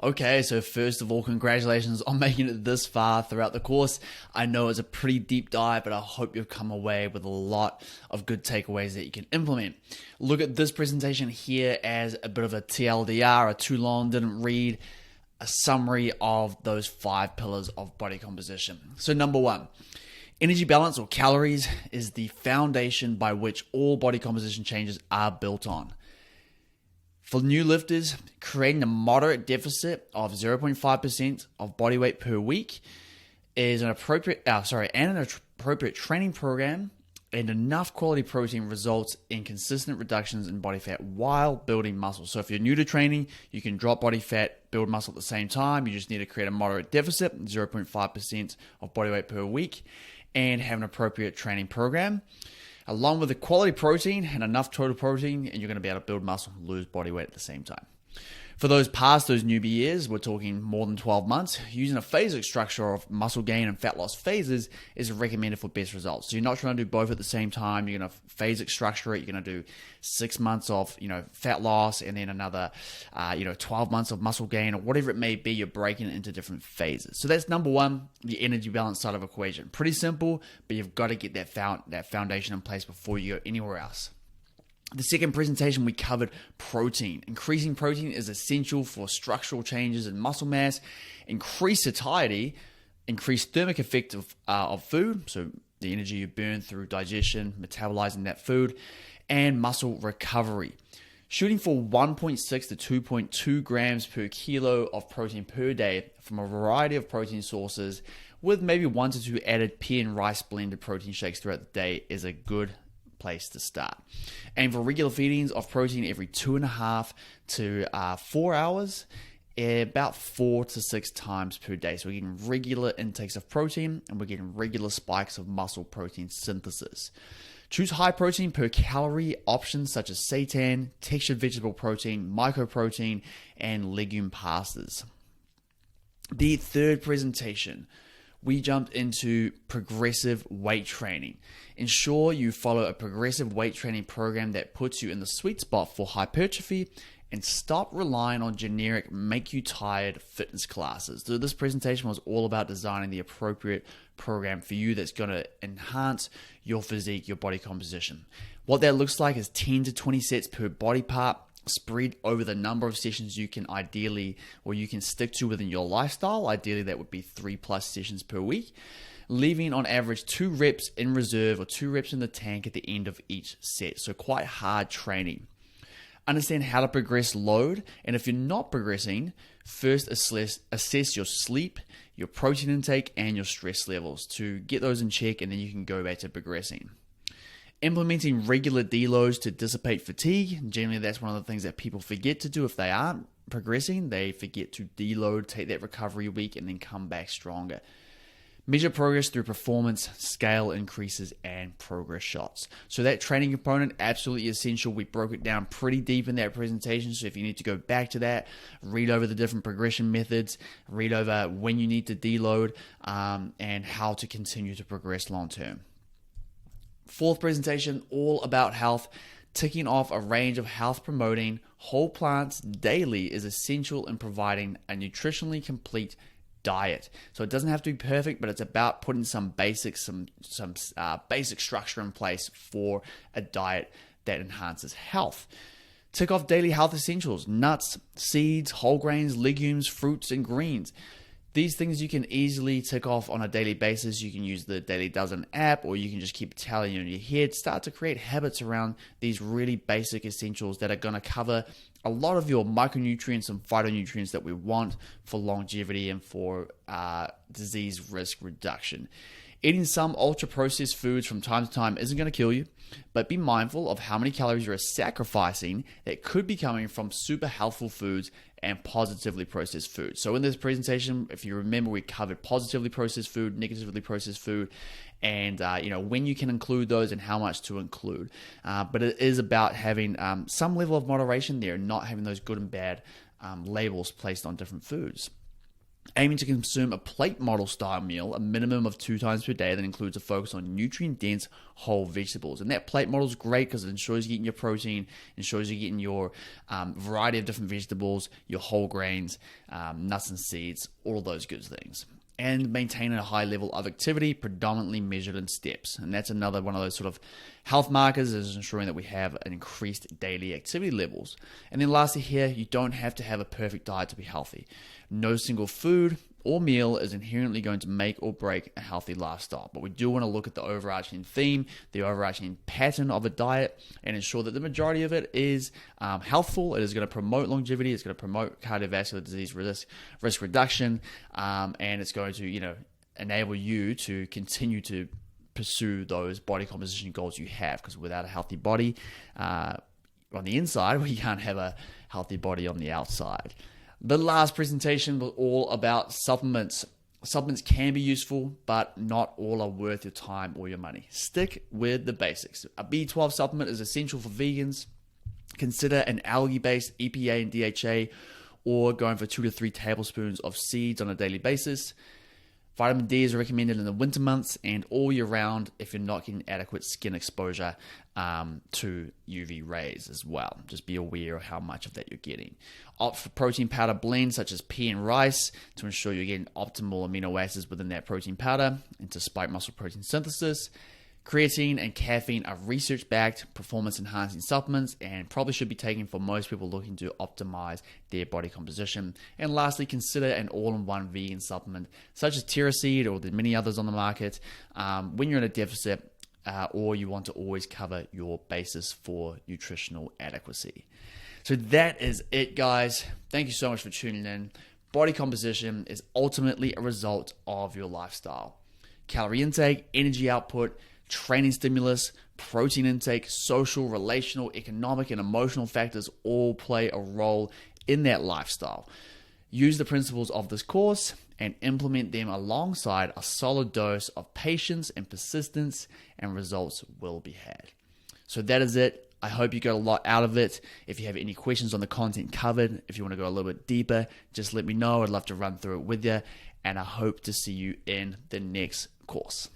Okay, so first of all, congratulations on making it this far throughout the course. I know it's a pretty deep dive, but I hope you've come away with a lot of good takeaways that you can implement. Look at this presentation here as a bit of a TLDR, a too long, didn't read, a summary of those 5 pillars of body composition. So number 1, energy balance or calories is the foundation by which all body composition changes are built on. For new lifters, creating a moderate deficit of 0.5% of body weight per week is an appropriate training program, and enough quality protein results in consistent reductions in body fat while building muscle. So if you're new to training, you can drop body fat, build muscle at the same time. You just need to create a moderate deficit, 0.5% of body weight per week, and have an appropriate training program. Along with the quality protein and enough total protein, and you're going to be able to build muscle and lose body weight at the same time. For those newbie years, we're talking more than 12 months, using a phasic structure of muscle gain and fat loss phases is recommended for best results. So you're not trying to do both at the same time. You're going to phasic structure it. You're going to do 6 months of fat loss and then another 12 months of muscle gain, or whatever it may be. You're breaking it into different phases. So that's number 1, the energy balance side of the equation. Pretty simple, but you've got to get that foundation in place before you go anywhere else. The second presentation, we covered protein. Increasing protein is essential for structural changes in muscle mass, increased satiety, increased thermic effect of food, so the energy you burn through digestion, metabolizing that food, and muscle recovery. Shooting for 1.6 to 2.2 grams per kilo of protein per day from a variety of protein sources, with maybe 1 to 2 added pea and rice blended protein shakes throughout the day is a good place to start. And for regular feedings of protein every 2.5 to 4 hours, about 4 to 6 times per day. So we're getting regular intakes of protein and we're getting regular spikes of muscle protein synthesis. Choose high protein per calorie options such as seitan, textured vegetable protein, mycoprotein, and legume pastas. The third presentation, we jumped into progressive weight training. Ensure you follow a progressive weight training program that puts you in the sweet spot for hypertrophy, and stop relying on generic make you tired fitness classes. So this presentation was all about designing the appropriate program for you that's going to enhance your physique, your body composition. What that looks like is 10 to 20 sets per body part, spread over the number of sessions you can stick to within your lifestyle. Ideally, that would be 3+ sessions per week, leaving on average 2 reps in reserve or 2 reps in the tank at the end of each set. So quite hard training. Understand how to progress load, and if you're not progressing, first assess your sleep, your protein intake, and your stress levels to get those in check, and then you can go back to progressing. Implementing regular deloads to dissipate fatigue. Generally, that's one of the things that people forget to do if they aren't progressing. They forget to deload, take that recovery week, and then come back stronger. Measure progress through performance, scale increases, and progress shots. So that training component, absolutely essential. We broke it down pretty deep in that presentation. So if you need to go back to that, read over the different progression methods, read over when you need to deload, and how to continue to progress long term. Fourth presentation, all about health. Ticking off a range of health promoting whole plants daily is essential in providing a nutritionally complete diet. So it doesn't have to be perfect, but it's about putting some basic structure in place for a diet that enhances health. Tick off daily health essentials: nuts, seeds, whole grains, legumes, fruits, and greens. These things you can easily tick off on a daily basis. You can use the Daily Dozen app, or you can just keep tallying in your head. Start to create habits around these really basic essentials that are going to cover a lot of your micronutrients and phytonutrients that we want for longevity and for disease risk reduction. Eating some ultra-processed foods from time to time isn't going to kill you, but be mindful of how many calories you're sacrificing that could be coming from super healthful foods and positively processed food. So in this presentation, if you remember, we covered positively processed food, negatively processed food, and when you can include those and how much to include. But it is about having some level of moderation there, not having those good and bad labels placed on different foods. Aiming to consume a plate model style meal a minimum of 2 times per day that includes a focus on nutrient dense whole vegetables. And that plate model is great because it ensures you're getting your protein, ensures you're getting your variety of different vegetables, your whole grains, nuts and seeds, all of those good things. And maintaining a high level of activity, predominantly measured in steps. And that's another one of those sort of health markers, is ensuring that we have an increased daily activity levels. And then lastly here, you don't have to have a perfect diet to be healthy. No single food or meal is inherently going to make or break a healthy lifestyle. But we do want to look at the overarching theme, the overarching pattern of a diet, and ensure that the majority of it is healthful. It is going to promote longevity. It's going to promote cardiovascular disease risk reduction, and it's going to enable you to continue to pursue those body composition goals you have. Because without a healthy body on the inside, we can't have a healthy body on the outside. The last presentation was all about supplements. Supplements can be useful, but not all are worth your time or your money. Stick with the basics. A B12 supplement is essential for vegans. Consider an algae-based EPA and DHA, or going for 2 to 3 tablespoons of seeds on a daily basis. Vitamin D is recommended in the winter months and all year round if you're not getting adequate skin exposure to UV rays as well. Just be aware of how much of that you're getting. Opt for protein powder blends such as pea and rice to ensure you're getting optimal amino acids within that protein powder and to spike muscle protein synthesis. Creatine and caffeine are research-backed, performance-enhancing supplements and probably should be taken for most people looking to optimize their body composition. And lastly, consider an all-in-one vegan supplement such as Seed or the many others on the market when you're in a deficit or you want to always cover your basis for nutritional adequacy. So that is it, guys. Thank you so much for tuning in. Body composition is ultimately a result of your lifestyle. Calorie intake, energy output, training stimulus, protein intake, social, relational, economic, and emotional factors all play a role in that lifestyle. Use the principles of this course and implement them alongside a solid dose of patience and persistence, and results will be had. So that is it. I hope you got a lot out of it. If you have any questions on the content covered, if you want to go a little bit deeper, just let me know. I'd love to run through it with you, and I hope to see you in the next course.